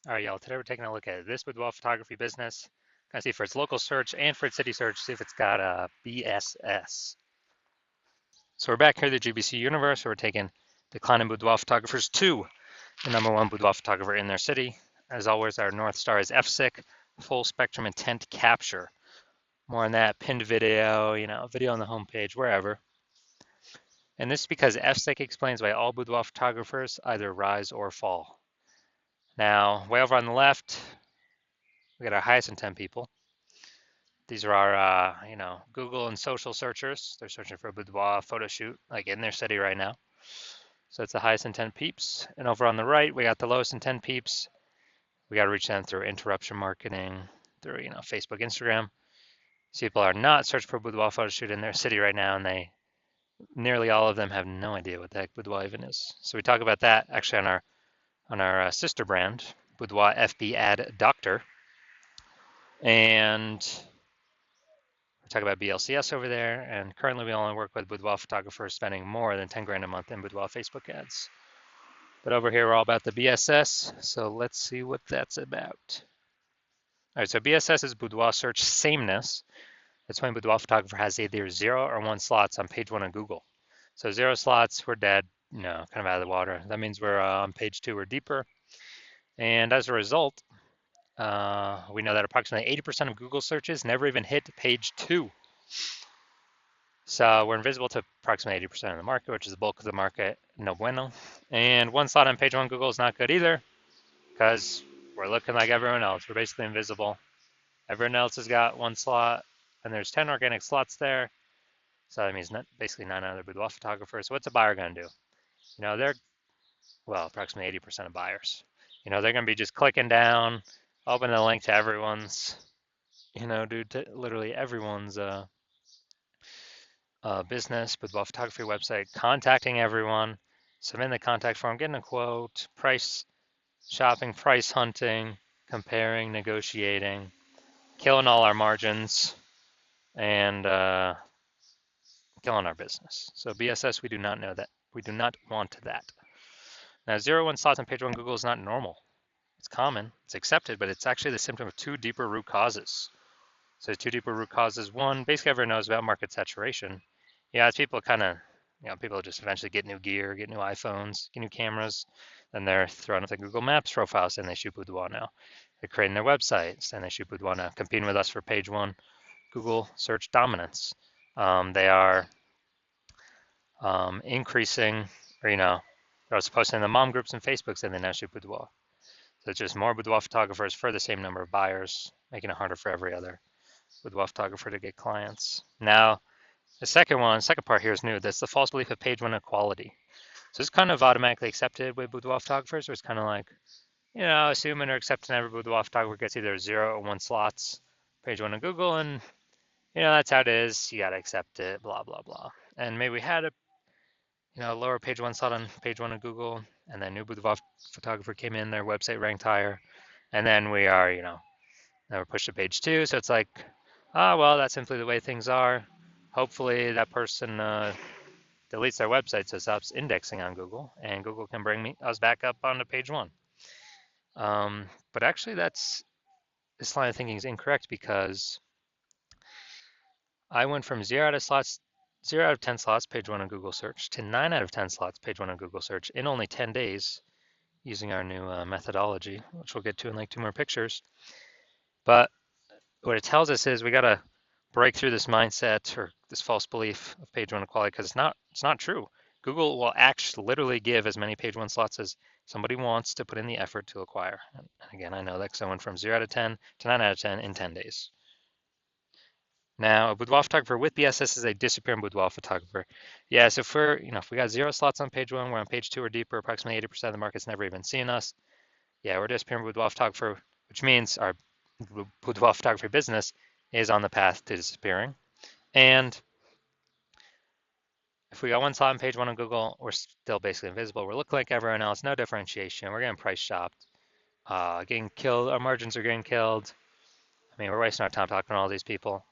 All right, y'all. Today we're taking a look at this boudoir photography business. Gonna see for its local search and for its city search, see if it's got a BSS. So we're back here at the GBC universe. Where we're taking declining boudoir photographers to the #1 boudoir photographer in their city. As always, our North Star is FSIC, full spectrum intent capture. More on that, pinned video, video on the homepage, wherever. And this is because FSIC explains why all boudoir photographers either rise or fall. Now, way over on the left, we got our highest intent people. These are our, Google and social searchers. They're searching for a boudoir photo shoot, like in their city right now. So it's the highest intent peeps. And over on the right, we got the lowest intent peeps. We got to reach them through interruption marketing, through, Facebook, Instagram. These people are not searching for a boudoir photo shoot in their city right now, and nearly all of them have no idea what the heck boudoir even is. So we talk about that actually on our sister brand, Boudoir FB Ad Doctor. And we talk about BLCS over there, and currently we only work with boudoir photographers spending more than 10 grand a month in boudoir Facebook ads. But over here, we're all about the BSS, so let's see what that's about. All right, so BSS is boudoir search sameness. That's when boudoir photographer has either 0 or 1 slots on page 1 of Google. So 0 slots, we're dead, kind of out of the water. That means we're on page 2 or deeper. And as a result, we know that approximately 80% of Google searches never even hit page 2. So we're invisible to approximately 80% of the market, which is the bulk of the market, no bueno. And 1 slot on page 1 Google is not good either, because we're looking like everyone else. We're basically invisible. Everyone else has got 1 slot, and there's 10 organic slots there. So that means basically 9 other boudoir photographers. So what's a buyer going to do? They're, approximately 80% of buyers. They're going to be just clicking down, opening the link to everyone's, to literally everyone's business, boudoir photography website, contacting everyone, submitting the contact form, getting a quote, price shopping, price hunting, comparing, negotiating, killing all our margins, and killing our business. So BSS, we do not know that. We do not want that. Now, 0-1 slots on page 1 Google is not normal. It's common, it's accepted, but it's actually the symptom of 2 deeper root causes. So 2 deeper root causes. One, basically everyone knows about market saturation. As people kind of, people just eventually get new gear, get new iPhones, get new cameras, then they're throwing up the Google Maps profiles and they shoot boudoir now. They're creating their websites and they shoot boudoir now, competing with us for page 1 Google search dominance. They are increasing, or, they're also posting in the mom groups and Facebooks and they now shoot boudoir. So it's just more boudoir photographers for the same number of buyers, making it harder for every other boudoir photographer to get clients. Now, the second part here is new. That's the false belief of page 1 equality. So it's kind of automatically accepted with boudoir photographers. It's kind of like, assuming or accepting every boudoir photographer gets either 0 or 1 slots, page 1 of Google, and that's how it is. You gotta accept it, blah blah blah. And maybe we had a lower page 1 slot on page 1 of Google, and then new boudoir photographer came in, their website ranked higher, and then we are, now we're pushed to page 2. So it's like, well, that's simply the way things are. Hopefully that person deletes their website so it stops indexing on Google, and Google can bring us back up onto page 1. But actually, this line of thinking is incorrect, because I went from 0 out of 10 slots, page 1 on Google search, to 9 out of 10 slots, page 1 on Google search in only 10 days using our new methodology, which we'll get to in like 2 more pictures. But what it tells us is we got to break through this mindset or this false belief of page 1 equality, because it's not true. Google will actually literally give as many page 1 slots as somebody wants to put in the effort to acquire. And again, I know that because I went from 0 out of 10 to 9 out of 10 in 10 days. Now, a boudoir photographer with BSS is a disappearing boudoir photographer. Yeah, so if we got 0 slots on page 1, we're on page 2 or deeper, approximately 80% of the market's never even seen us. Yeah, we're a disappearing boudoir photographer, which means our boudoir photography business is on the path to disappearing. And if we got 1 slot on page 1 on Google, we're still basically invisible. We're looking like everyone else, no differentiation. We're getting price shopped, getting killed. Our margins are getting killed. I mean, we're wasting our time talking to all these people,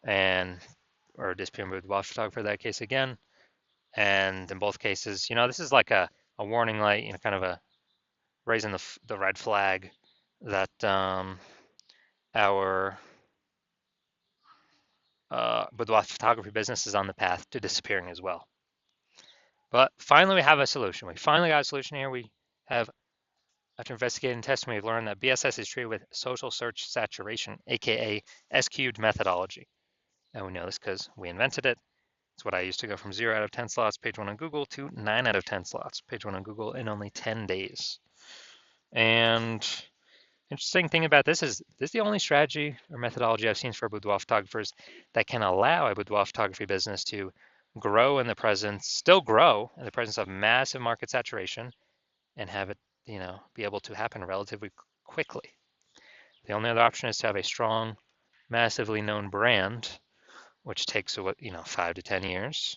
or disappearing boudoir photographer in that case again. And in both cases, this is like a warning light, kind of a raising the red flag. that our boudoir photography business is on the path to disappearing as well. But finally, we have a solution. We finally got a solution here. We have, after investigating and testing, we've learned that BSS is treated with social search saturation, aka S-cubed methodology. And we know this because we invented it. It's what I used to go from 0 out of 10 slots, page 1 on Google, to 9 out of 10 slots, page 1 on Google, in only 10 days. And interesting thing about this is the only strategy or methodology I've seen for boudoir photographers that can allow a boudoir photography business to grow in the presence, still grow in the presence of massive market saturation, and have it, be able to happen relatively quickly. The only other option is to have a strong, massively known brand, which takes 5 to 10 years,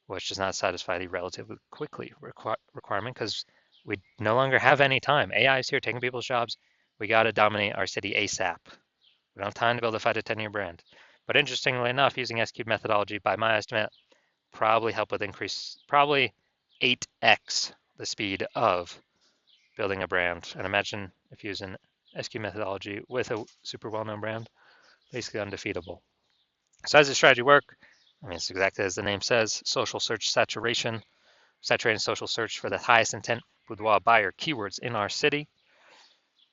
which does not satisfy the relatively quickly requirement because we no longer have any time. AI is here taking people's jobs. We got to dominate our city ASAP. We don't have time to build a 5 to 10-year brand. But interestingly enough, using S-cube methodology, by my estimate, probably 8x the speed of building a brand. And imagine if using S-cube methodology with a super well-known brand, basically undefeatable. So how does this strategy work? I mean, it's exactly as the name says, social search saturation, saturating social search for the highest intent boudoir buyer keywords in our city.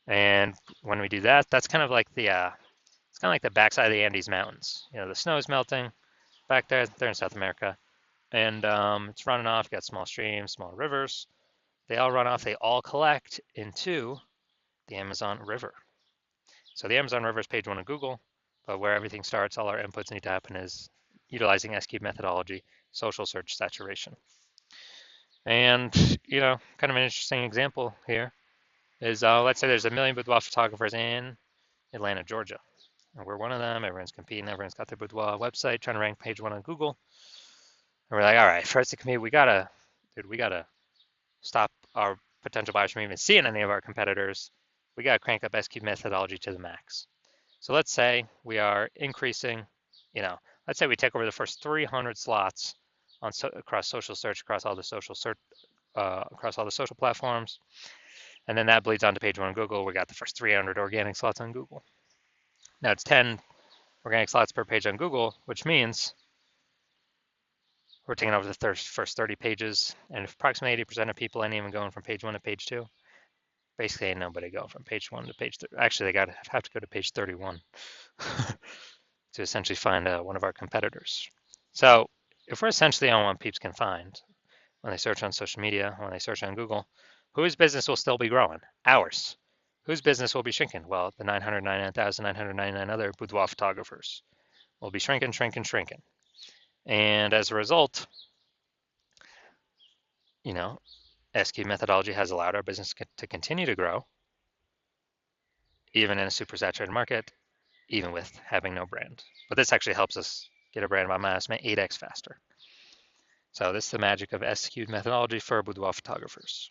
And when we do that, that's kind of like the backside of the Andes Mountains. The snow is melting back there. They're in South America, and it's running off. You got small streams, small rivers. They all run off. They all collect into the Amazon River. So the Amazon River is page 1 of Google, but where everything starts, all our inputs need to happen is utilizing S-cube methodology, social search saturation. And, kind of an interesting example here is, let's say there's 1 million boudoir photographers in Atlanta, Georgia. And we're one of them. Everyone's competing. Everyone's got their boudoir website trying to rank page 1 on Google. And we're like, all right, for us to compete, we gotta stop our potential buyers from even seeing any of our competitors. We gotta crank up S-cube methodology to the max. So let's say we are increasing, let's say we take over the first 300 slots across social search, across all the social platforms, and then that bleeds onto page 1 on Google. We got the first 300 organic slots on Google. Now it's 10 organic slots per page on Google, which means we're taking over the first 30 pages, and if approximately 80% of people ain't even going from page 1 to page 2, basically ain't nobody going from page 1 to page 3. Actually, they have to go to page 31 to essentially find one of our competitors. So if we're essentially on what peeps can find when they search on social media, when they search on Google, whose business will still be growing? Ours. Whose business will be shrinking? Well, the 999,999 other boudoir photographers will be shrinking. And as a result, S-cube methodology has allowed our business to continue to grow, even in a super saturated market, even with having no brand. But this actually helps us get a brand by my estimate 8x faster. So this is the magic of S-cube methodology for boudoir photographers.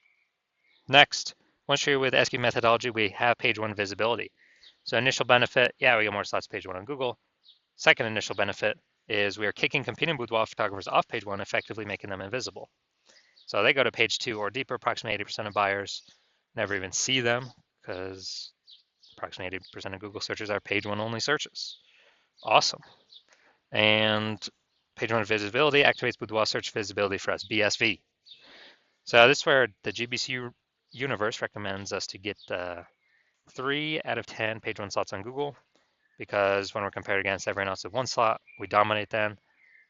Next, once you're with S-cube methodology, we have page 1 visibility. So initial benefit, we get more slots page 1 on Google. Second initial benefit is we are kicking competing boudoir photographers off page 1, effectively making them invisible. So they go to page 2 or deeper. Approximately 80% of buyers never even see them because approximately 80% of Google searches are page 1 only searches. Awesome. And page 1 visibility activates boudoir search visibility for us, BSV. So this is where the GBC universe recommends us to get 3 out of 10 page 1 slots on Google, because when we're compared against everyone else with 1 slot, we dominate them.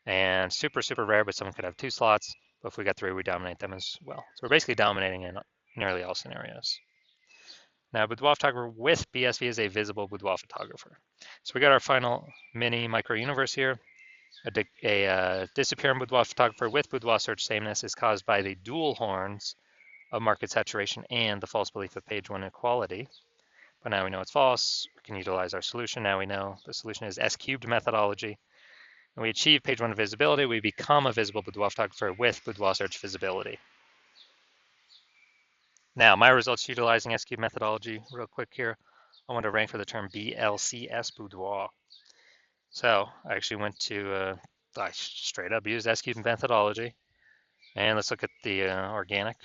And super, super rare, but someone could have 2 slots. But if we got 3, we dominate them as well. So we're basically dominating in nearly all scenarios. Now, boudoir photographer with BSV is a visible boudoir photographer. So we got our final mini micro universe here. A disappearing boudoir photographer with boudoir search sameness is caused by the dual horns of market saturation and the false belief of page 1 equality. But now we know it's false. We can utilize our solution. Now we know the solution is S-cubed methodology. And we achieve page 1 visibility. We become a visible boudoir photographer with boudoir search visibility. Now, my results utilizing S-cubed methodology, real quick here. I want to rank for the term BLCS boudoir. So I actually went to, I straight up used S-cubed methodology. And let's look at the organic.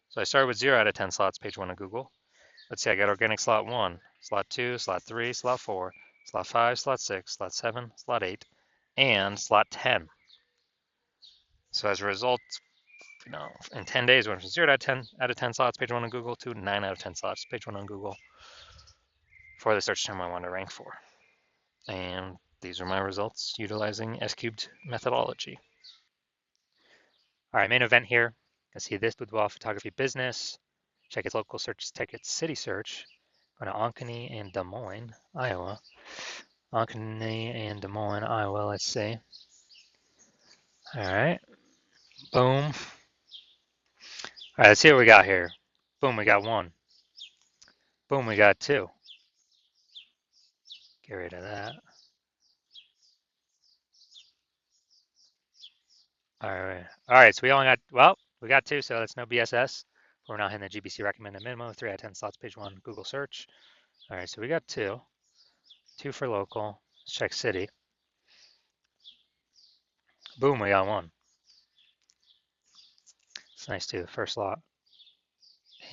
So I started with 0 out of 10 slots, page 1 of Google. let's see, I got organic slot 1, slot 2, slot 3, slot 4, slot 5, slot 6, slot 7, slot 8, and slot 10. So as a result, in 10 days, we went from 0 out of 10 slots, page 1 on Google, to 9 out of 10 slots, page 1 on Google for the search term I want to rank for. And these are my results utilizing S-cubed methodology. All right, main event here. You can see this Boudoir photography business. Check its local search, check its city search. Go to Ankeny and Des Moines, Iowa. Ankeny and Des Moines, Iowa, let's see. All right, boom. All right, let's see what we got here. Boom, we got 1. Boom, we got 2. Get rid of that. All right, so we only got, well, we got 2, so that's no BSS. We're not hitting the GBC recommended minimum, 3 out of 10 slots, page 1, Google search. All right, so we got 2. 2 for local. Let's check city. Boom, we got 1. It's nice too, first lot.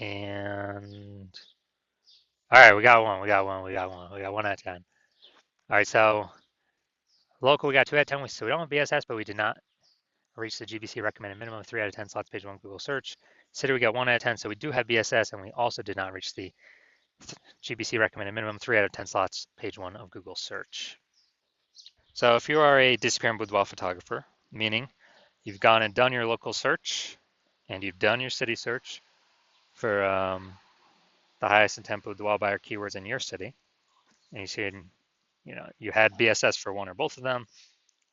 And all right, we got 1, we got 1, we got 1. We got 1 out of 10. All right, so local, we got 2 out of 10. So we don't have BSS, but we did not reach the GBC recommended minimum of 3 out of 10 slots, page 1, Google search. City, we got 1 out of 10. So we do have BSS, and we also did not reach the GBC recommended minimum 3 out of 10 slots, page 1 of Google search. So if you are a disappearing boudoir photographer, meaning you've gone and done your local search and you've done your city search for the highest intent boudoir buyer keywords in your city, and you see, you had BSS for 1 or both of them,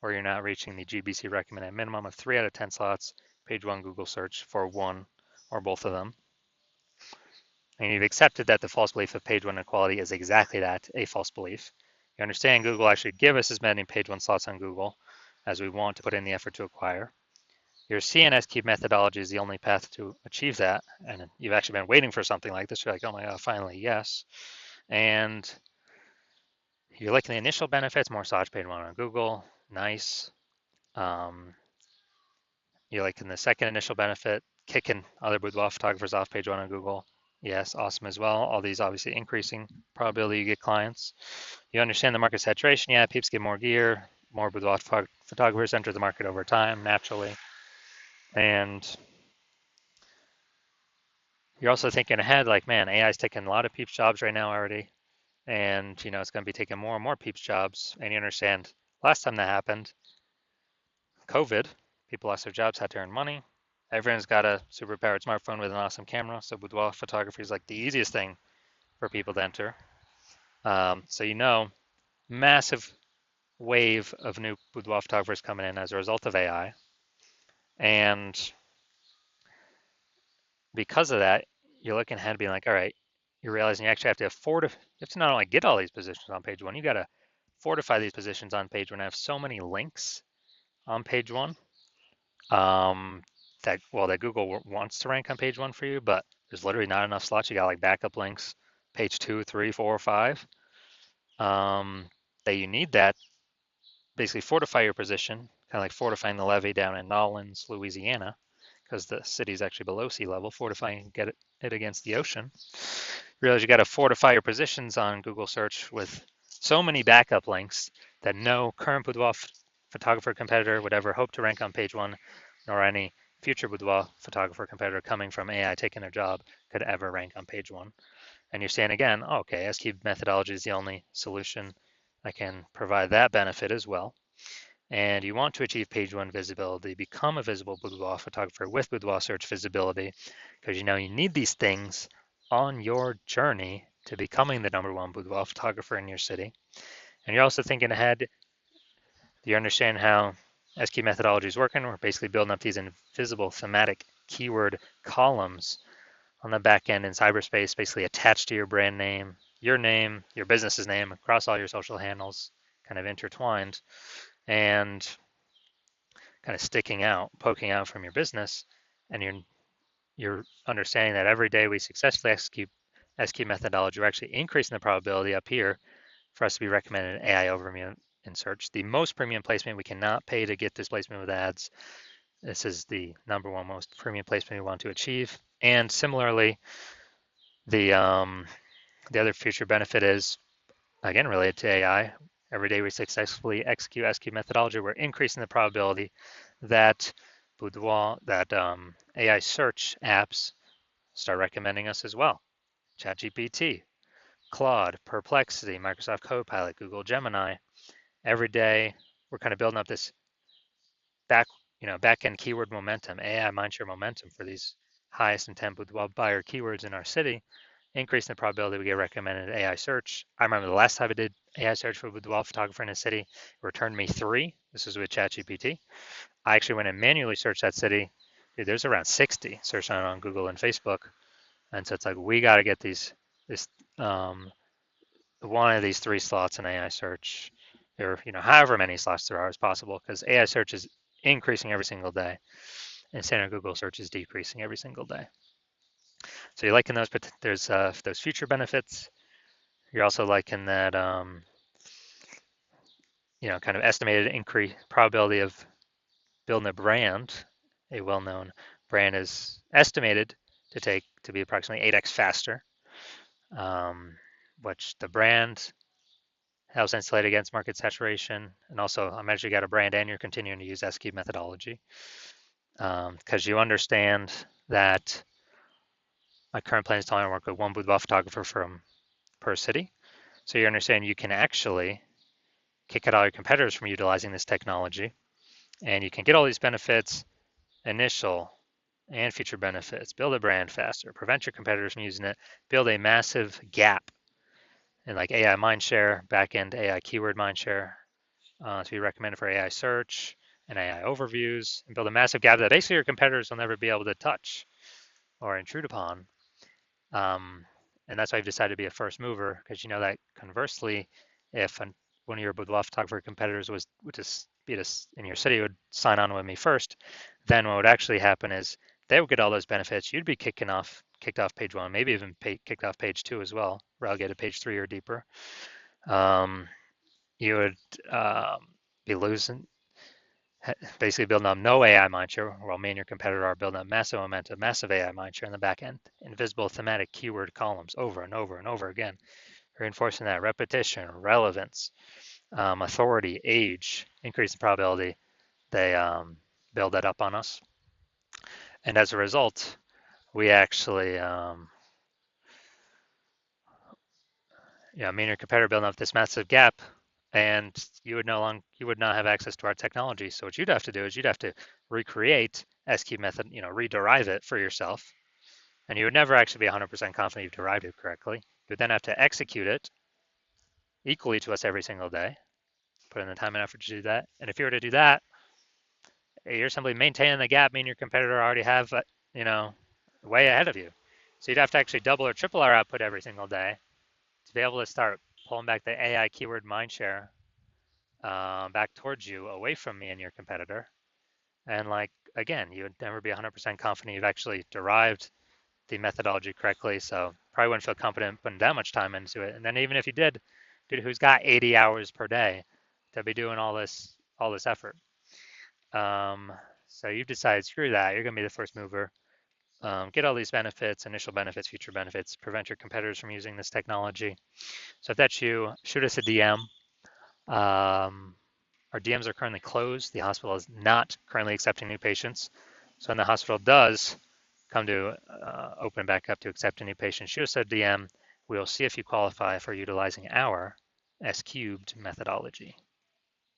or you're not reaching the GBC recommended minimum of 3 out of 10 slots, page 1 Google search for 1 or both of them, and you've accepted that the false belief of page 1 inequality is exactly that, a false belief. You understand Google actually give us as many page 1 slots on Google as we want to put in the effort to acquire. Your CNS cube methodology is the only path to achieve that, and you've actually been waiting for something like this. You're like, oh my God, finally, yes. And you're liking the initial benefits, more search page 1 on Google, nice. You're liking the second initial benefit, kicking other boudoir photographers off page 1 on Google, yes, awesome as well. All these obviously increasing probability you get clients. You understand the market saturation, yeah, peeps get more gear, more boudoir photographers enter the market over time, naturally. And you're also thinking ahead, like, man, AI is taking a lot of peeps jobs right now already. And, it's going to be taking more and more peeps jobs. And you understand, last time that happened, COVID, people lost their jobs, had to earn money. Everyone's got a super powered smartphone with an awesome camera. So boudoir photography is like the easiest thing for people to enter. So, massive wave of new boudoir photographers coming in as a result of AI. And because of that, you're looking ahead being like, all right, you're realizing you actually have to not only get all these positions on page 1, you got to fortify these positions on page 1. I have so many links on page 1 that Google wants to rank on page 1 for you, but there's literally not enough slots. You got like backup links, page 2, 3, 4, 5, that you need that basically fortify your position, kind of like fortifying the levee down in Nolens, Louisiana, because the city is actually below sea level, fortifying get it against the ocean. You realize you got to fortify your positions on Google search with so many backup links that no current boudoir photographer competitor would ever hope to rank on page 1, nor any future boudoir photographer competitor coming from AI taking their job could ever rank on page 1. And you're saying again, oh, okay, S-cube methodology is the only solution that can provide that benefit as well. And you want to achieve page 1 visibility, become a visible boudoir photographer with boudoir search visibility, because you need these things on your journey to becoming the #1 boudoir photographer in your city. And you're also thinking ahead. Do you understand how S-cube methodology is working? We're basically building up these invisible thematic keyword columns on the back end in cyberspace, basically attached to your brand name, your business's name, across all your social handles, kind of intertwined, and kind of sticking out, poking out from your business. And you're understanding that every day we successfully execute S-cube methodology, we're actually increasing the probability up here for us to be recommended AI overview in search. The most premium placement, we cannot pay to get this placement with ads. This is the #1 most premium placement we want to achieve. And similarly, The other future benefit is, again, related to AI. Every day we successfully execute SQ methodology, we're increasing the probability that Boudoir, that AI search apps start recommending us as well. ChatGPT, Claude, Perplexity, Microsoft Copilot, Google Gemini. Every day we're kind of building up this back end keyword momentum, AI mindshare momentum for these highest intent Boudoir buyer keywords in our city, increasing the probability we get recommended AI search. I remember the last time I did AI search for Boudoir photographer in a city, it returned me 3. This is with ChatGPT. I actually went and manually searched that city. Dude, there's around 60 searched on Google and Facebook. And so it's like, we got to get this um, one of these 3 slots in AI search, or however many slots there are as possible, because AI search is increasing every single day, and standard Google search is decreasing every single day. So you're liking those, but there's those future benefits. You're also liking that kind of estimated increase probability of building a brand. A well-known brand is estimated to be approximately 8x faster, which the brand helps insulate against market saturation. And also, I'm actually got a brand and you're continuing to use SQ methodology because you understand that my current plan is to only work with one boudoir photographer per city. So you understand you can actually kick out all your competitors from utilizing this technology, and you can get all these benefits, initial and future benefits, build a brand faster, prevent your competitors from using it, build a massive gap in like AI mindshare, backend AI keyword mindshare to be recommended for AI search and AI overviews, and build a massive gap that basically your competitors will never be able to touch or intrude upon. And that's why I've decided to be a first mover, because you know that conversely, if one of your boudoir photographer competitors would just be this in your city would sign on with me first, then what would actually happen is they would get all those benefits. You'd be kicked off page 1, maybe even kicked off page 2 as well, relegated to page 3 or deeper. You would be losing, basically building up no AI mindshare, while me and your competitor are building up massive momentum, massive AI mindshare in the back end, invisible thematic keyword columns over and over and over again, reinforcing that repetition, relevance, authority, age, increase in probability they build that up on us. And as a result, we actually, me and your competitor building up this massive gap, and you would not have access to our technology. So what you'd have to do is you'd have to recreate SQ method, rederive it for yourself, and you would never actually be 100% confident you've derived it correctly. You would then have to execute it equally to us every single day, put in the time and effort to do that. And if you were to do that, you're simply maintaining the gap, meaning your competitor already have, way ahead of you. So you'd have to actually double or triple our output every single day to be able to start pulling back the AI keyword mindshare back towards you, away from me and your competitor. And again, you would never be 100% confident you've actually derived the methodology correctly. So probably wouldn't feel confident putting that much time into it. And then even if you did, dude, who's got 80 hours per day to be doing all this effort? So you've decided, screw that. You're going to be the first mover. Get all these benefits, initial benefits, future benefits, prevent your competitors from using this technology. So if that's you, shoot us a DM. Our DMs are currently closed. The hospital is not currently accepting new patients. So when the hospital does come to open back up to accept a new patient, shoot us a DM. We'll see if you qualify for utilizing our S cubed methodology.